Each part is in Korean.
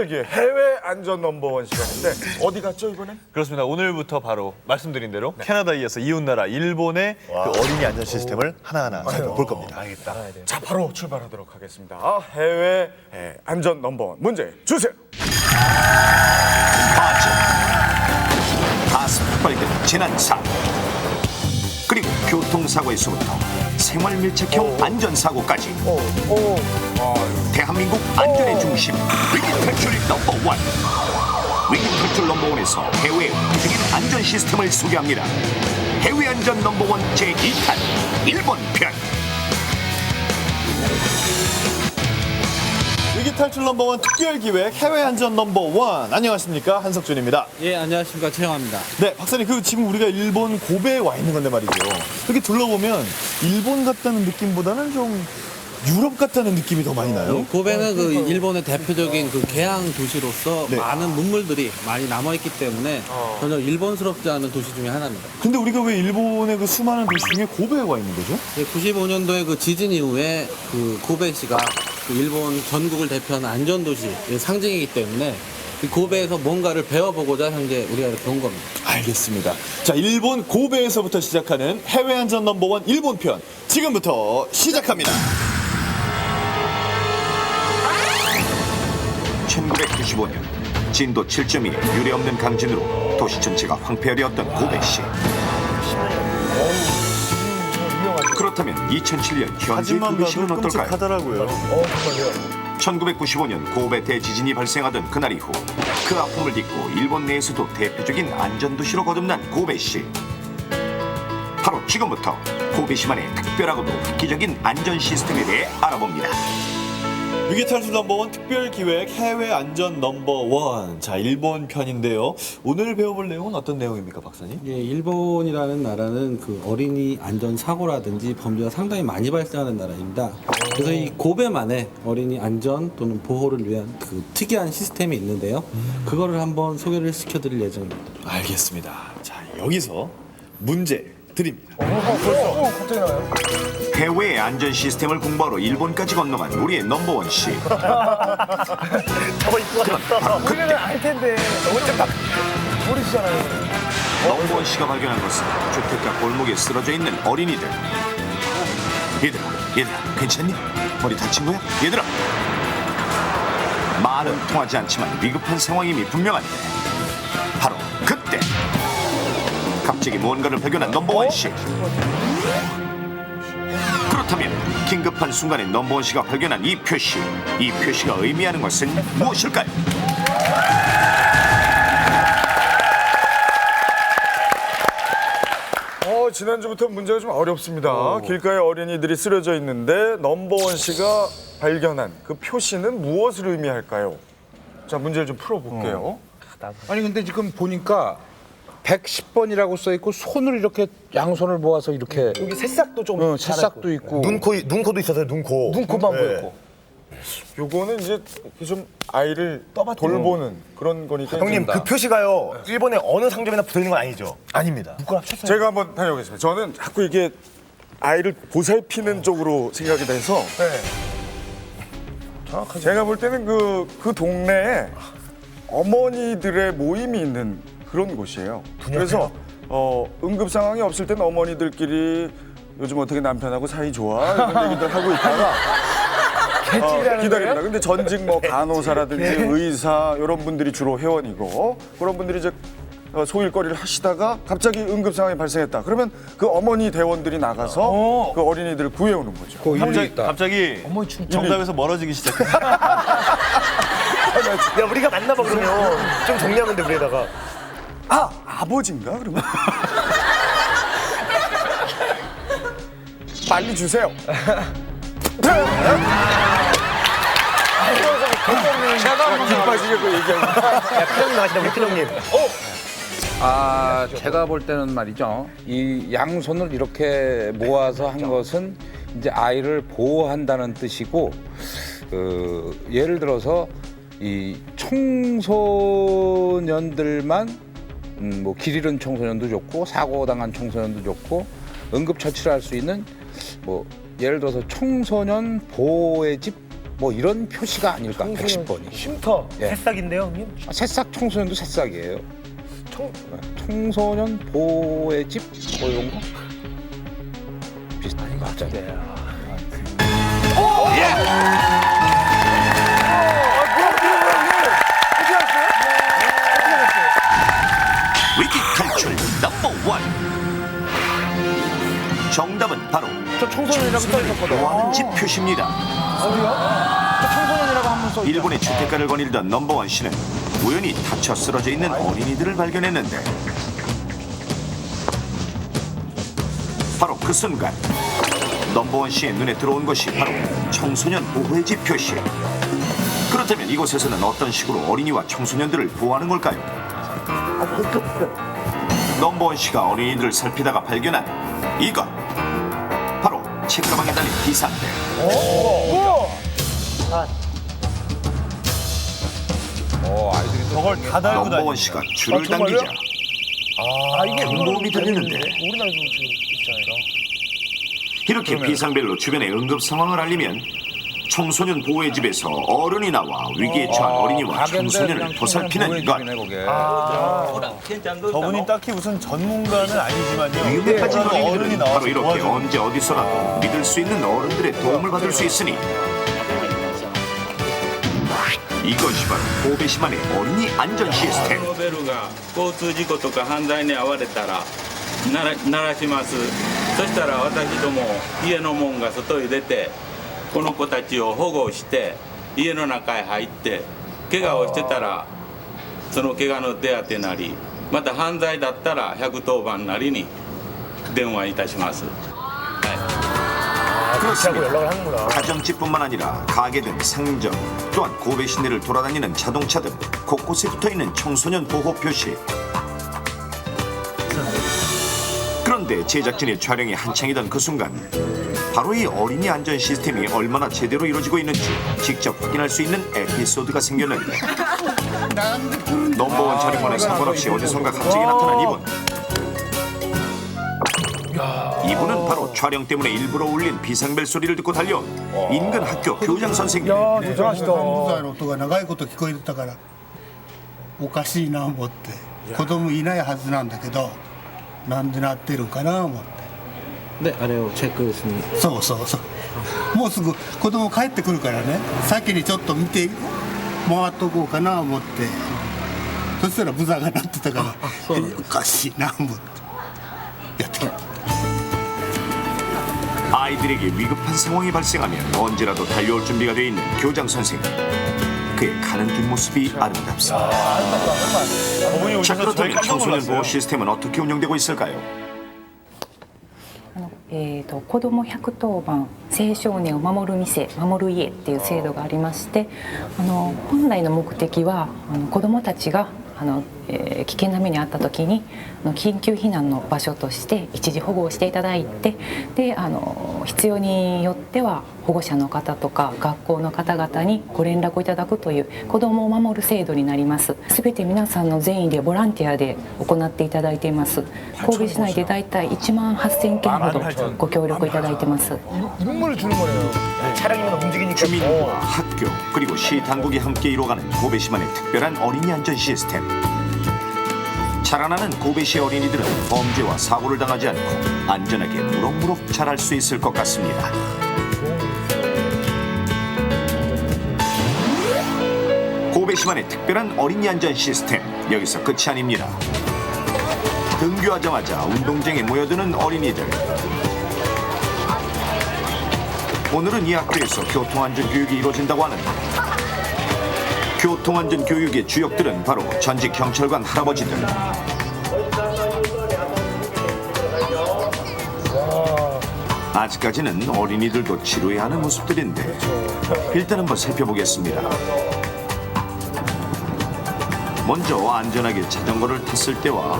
특별기회 해외 안전 넘버원 시간인데 어디 갔죠 이번엔? 그렇습니다. 오늘부터 바로 말씀드린 대로 캐나다에 이어서 이웃나라 일본의 그 어린이 안전 시스템을 하나하나 살펴볼 겁니다. 알겠다. 자, 바로 출발하도록 하겠습니다. 해외 안전 넘버원 문제 주세요. 가슴 폭발된 재난사고, 그리고 교통사고에서부터 생활밀착형 안전사고까지 대한민국 안전의 중심 위기 탈출 넘버원. 위기 탈출 넘버원에서 해외 획기적인 안전 시스템을 소개합니다. 해외 안전 넘버원 제2탄 일본 편. 위기 탈출 넘버원 특별 기획 해외 안전 넘버원. 안녕하십니까, 한석준입니다. 예, 안녕하십니까, 최영화입니다. 네, 박사님, 지금 우리가 일본 고베에 와 있는 건데 말이죠. 이렇게 둘러보면 일본 같다는 느낌보다는 좀 유럽 같다는 느낌이 더 많이 나요. 고베는 그 일본의 대표적인 그 개항 도시로서 네. 많은 문물들이 많이 남아있기 때문에 전혀 일본스럽지 않은 도시 중에 하나입니다. 근데 우리가 왜 일본의 그 수많은 도시 중에 고베에 와 있는 거죠? 95년도에 그 지진 이후에 그 고베시가 그 일본 전국을 대표하는 안전도시의 상징이기 때문에 이 고베에서 뭔가를 배워보고자 현재 우리가 이렇게 온 겁니다. 알겠습니다. 자, 일본 고베에서부터 시작하는 해외 안전 넘버원 일본 편. 지금부터 시작합니다. 1995년 진도 7.2의 유례없는 강진으로 도시 전체가 황폐하되었던 고베시. 그렇다면 2007년 현재 사진만 고베시는 봐도 어떨까요? 끔찍하더라고요. 1995년 고베 대지진이 발생하던 그날 이후 그 아픔을 딛고 일본 내에서도 대표적인 안전도시로 거듭난 고베시. 바로 지금부터 고베시만의 특별하고도 획기적인 안전 시스템에 대해 알아봅니다. 위기 탈출 넘버원 특별 기획 해외 안전 넘버원. 자, 일본 편인데요. 오늘 배워볼 내용은 어떤 내용입니까, 박사님? 예, 일본이라는 나라는 그 어린이 안전 사고라든지 범죄가 상당히 많이 발생하는 나라입니다. 그래서 이 고베만의 어린이 안전 또는 보호를 위한 그 특이한 시스템이 있는데요. 그거를 한번 소개를 시켜드릴 예정입니다. 알겠습니다. 자, 여기서 문제 드립니다. 해외의 안전 시스템을 공부하러 일본까지 건너간 우리의 넘버원 씨. 우리는 알 텐데 어쨌든 모르시잖아요. 넘버원 씨가 발견한 것은 주택가 골목에 쓰러져 있는 어린이들. 얘들아, 괜찮니? 머리 다친 거야? 얘들아! 말은 통하지 않지만 위급한 상황임이 분명한데 바로 그때 갑자기 무언가를 발견한 넘버원 씨. 그렇다면 긴급한 순간에 넘버원 씨가 발견한 이 표시가 의미하는 것은 무엇일까요? 지난주부터 문제가 좀 어렵습니다. 길가에 어린이들이 쓰러져 있는데 넘버원 씨가 발견한 그 표시는 무엇을 의미할까요? 자, 문제를 좀 풀어볼게요. 아니 근데 지금 보니까 110번이라고 써 있고 손을 이렇게 양손을 모아서 이렇게 여기 새싹도 좀 새싹도 있고 눈코도 있어서요. 눈코만 보였고. 요거는 이제 좀 아이를 돌보는 그런 거니까. 형님 그 표시가요. 일본의 어느 상점이나 붙어 있는 건 아니죠? 아닙니다. 제가 한번 다녀오겠습니다. 저는 자꾸 이게 아이를 보살피는 쪽으로 생각이 돼서 제가 볼 때는 그 동네에 어머니들의 모임이 있는 그런 곳이에요. 그래서 응급 상황이 없을 때는 어머니들끼리 요즘 어떻게 남편하고 사이 좋아 이런 얘기들 하고 있다가 기다립니다. 근데 전직 뭐 간호사라든지 의사 이런 분들이 주로 회원이고 그런 분들이 이제 소일거리를 하시다가 갑자기 응급 상황이 발생했다. 그러면 그 어머니 대원들이 나가서 그 어린이들을 구해오는 거죠. 갑자기 정답에서 멀어지기 시작해요. 야 우리가 만나봐 그러면 좀 정리하면 돼 우리에다가. 아버지인가 그러면? 빨리 주세요. 제가 빠지게 그 얘기하고. 필형님 나가시다 우리 필형님. 제가 볼 때는 말이죠. 이 양손을 이렇게 모아서 한 것은 이제 아이를 보호한다는 뜻이고 예를 들어서 이 청소년들만 뭐 길 잃은 청소년도 좋고 사고 당한 청소년도 좋고 응급 처치를 할 수 있는 뭐 예를 들어서 청소년 보호의 집 뭐 이런 표시가 아닐까 110번이. 쉼터 예. 새싹인데요, 형님. 새싹 청소년도 새싹이에요. 청소년 보호의 집 뭐 이런 거 비슷한 거 같아요. 위기 탈출 넘버 원. 정답은 바로 저 청소년이라고 써 있었거든. 보호하는 집 표시입니다. 어디요? 저 청소년이라고 한번 써. 일본의 주택가를 거닐던 넘버원 씨는 우연히 다쳐 쓰러져 있는 어린이들을 발견했는데 바로 그 순간 넘버원 씨의 눈에 들어온 것이 바로 청소년 보호의 집 표시. 그렇다면 이곳에서는 어떤 식으로 어린이와 청소년들을 보호하는 걸까요? 넘버원 씨가 어린이들을 살피다가 발견한 이것, 바로 책가방에 달린 비상벨. 아이들이 또 저걸 다 달고 넘버원 다니는 씨가 줄을 당기자 이게 경보음이 들리는데 우리나라도 지금 있잖아요. 이렇게 비상벨로 주변의 응급 상황을 알리면 청소년 보호의 집에서 어른이 나와 위기에 처한 어린이와 청소년을 보살피는 것. 저분이 딱히 무슨 전문가는 아니지만요. 위험에 빠진 그래도 어린이들은 바로 이렇게 도와줘요. 언제 어디서라도 믿을 수 있는 어른들의 도움을 받을 수 있으니 이것이 바로 고베시만의 어린이 안전 시스템. このベルが交通事故とか犯罪に遭われたら鳴らします。そしたら私ども家の門が外へ出てこの子たちを保護して家の中へ入って怪我をしてたらその怪我の手当なりまた犯罪だったら110番なりに電話いたします。 그렇습니다. 연락을 하는구나. 가정집뿐만 아니라 가게 등 상점, 또한 고베 시내를 돌아다니는 자동차 등 곳곳에 붙어있는 청소년 보호 표시. 그런데 제작진의 촬영이 한창이던 그 순간 바로 이 어린이 안전 시스템이 얼마나 제대로 이루어지고 있는지 직접 확인할 수 있는 에피소드가 생겼는데 넘버원 촬영만에 상관없이 어디선가 갑자기 나타난 이분. 이분은 바로 촬영 때문에 일부러 울린 비상벨 소리를 듣고 달려온 인근 학교 교장 선생님. 야, 대단하시다. ブザーの音が長いこと聞こえてたからおかしいな思って子供いないはずなんだけどなんで鳴ってるんかな思って 네, 아래로 체크했습니다. そうそうそうもうすぐ子供帰ってくるからね先にちょっと見て回っとこうかな思ってそしたらブザーが鳴ってたからおかしいな思ってやってきた 아이들에게 위급한 상황이 발생하면 언제라도 달려올 준비가 돼 있는 교장 선생님. 그의 가는 뒷모습이 아름답습니다. 저분이 자, 오셔서 저희 그렇다면 깜짝 청소년 보호 놀랐어요. 시스템은 어떻게 운영되고 있을까요? 子ども110番青少年を守る店守る家っていう制度がありまして本来の目的は子どもたちが危険な目に遭った時に緊急避難の場所として一時保護をしていただいてで必要によっては保護者の方とか学校の方々にご連絡をいただくという子どもを守る制度になります。すべて皆さんの善意でボランティアで行っていただいています。神戸市内でだいたい1万8000件ほどご協力いただいてます。 눈물을 주는 거네요. 차량이면 움직이니까. 주민과 학교 그리고 시 당국이 함께 이뤄가는 고베시만의 특별한 어린이 안전 시스템. 자라나는 고베시 어린이들은 범죄와 사고를 당하지 않고 안전하게 무럭무럭 자랄 수 있을 것 같습니다. 고베시만의 특별한 어린이 안전 시스템 여기서 끝이 아닙니다. 등교하자마자 운동장에 모여드는 어린이들. 오늘은 이 학교에서 교통안전 교육이 이루어진다고 하는데 교통안전 교육의 주역들은 바로 전직 경찰관 할아버지들. 아직까지는 어린이들도 지루해하는 모습들인데 일단 한번 살펴보겠습니다. 먼저 안전하게 자전거를 탔을 때와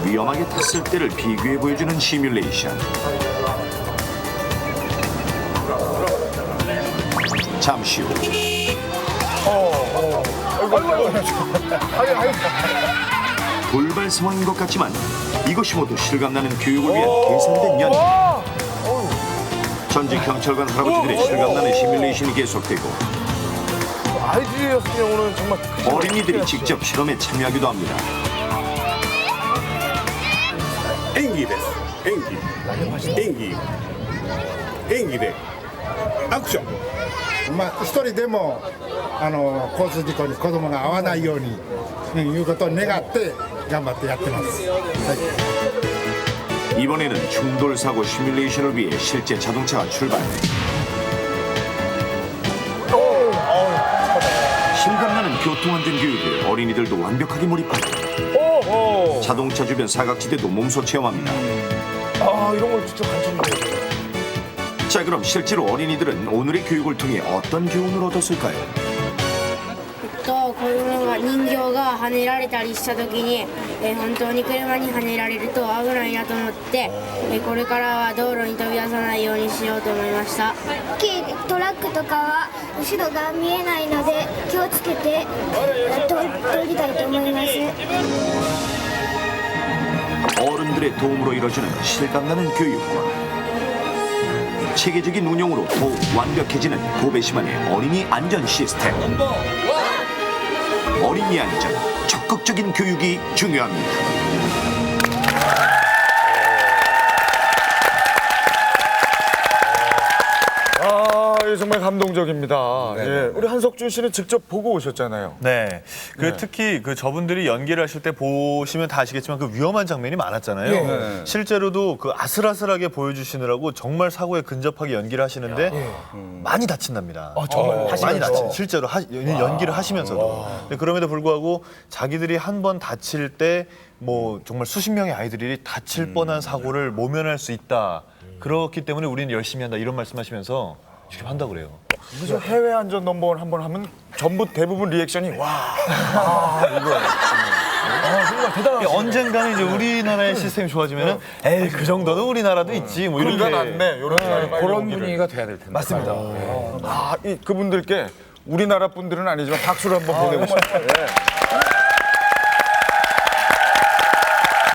위험하게 탔을 때를 비교해 보여주는 시뮬레이션. 잠시 후 돌발 상황인 것 같지만 이것이 모두 실감나는 교육을 위한 계산된 연기. 전직 경찰관 할아버지들의 실감나는 시뮬레이션이 계속되고 아이들의 경우는 정말 어린이들이 직접 실험에 참여하기도 합니다. 演技です演技でアクションまあ一人でも交通事故に子供が遭わないようにいうことを願って頑張ってやってます、이번에는 충돌 사고 시뮬레이션을 위해 실제 자동차가 출발. 실감나는 교통안전 교육에 어린이들도 완벽하게 몰입하고 자동차 주변 사각지대도 몸소 체험합니다. 아 이런 걸 직접 가르쳐주네요. 자, 그럼 실제로 어린이들은 오늘의 교육을 통해 어떤 교훈을 얻었을까요? 子供が人形が跳ねられたりした時に、本当に車に跳ねられると危ないなと思って、これからは道路に飛び出さないようにしようと思いました。大きいトラックとかは後ろが見えないので気をつけて通りたいと思います。 어른들의 도움으로 이뤄지는 실감나는 교육과 체계적인 운영으로 더욱 완벽해지는 고베시만의 어린이 안전 시스템. 어린이 안전, 적극적인 교육이 중요합니다. 아, 예, 정말 감동적입니다. 예, 우리 한석준 씨는 직접 보고 오셨잖아요. 네. 특히 그 저분들이 연기를 하실 때 보시면 다 아시겠지만 그 위험한 장면이 많았잖아요. 예. 실제로도 그 아슬아슬하게 보여주시느라고 정말 사고에 근접하게 연기를 하시는데 많이 다친답니다. 정말 많이 다친. 실제로 연기를 하시면서도. 근데 그럼에도 불구하고 자기들이 한 번 다칠 때 뭐 정말 수십 명의 아이들이 다칠 뻔한 사고를 모면할 수 있다. 그렇기 때문에 우리는 열심히 한다. 이런 말씀하시면서 지금 한다고 그래요. 무슨 해외 안전 넘버원 한번 하면 전부 대부분 리액션이 와. 정말 대단하시네. 언젠가는 이제 우리나라의 시스템이 좋아지면은 에이 그 정도는 우리나라도 있지 뭐 이렇게 우리가 낫네. 이런 그런 분위기가 돼야 될 텐데. 맞습니다. 아, 그분들께 우리나라 분들은 아니지만 박수를 한번 보내고 싶어요. 예.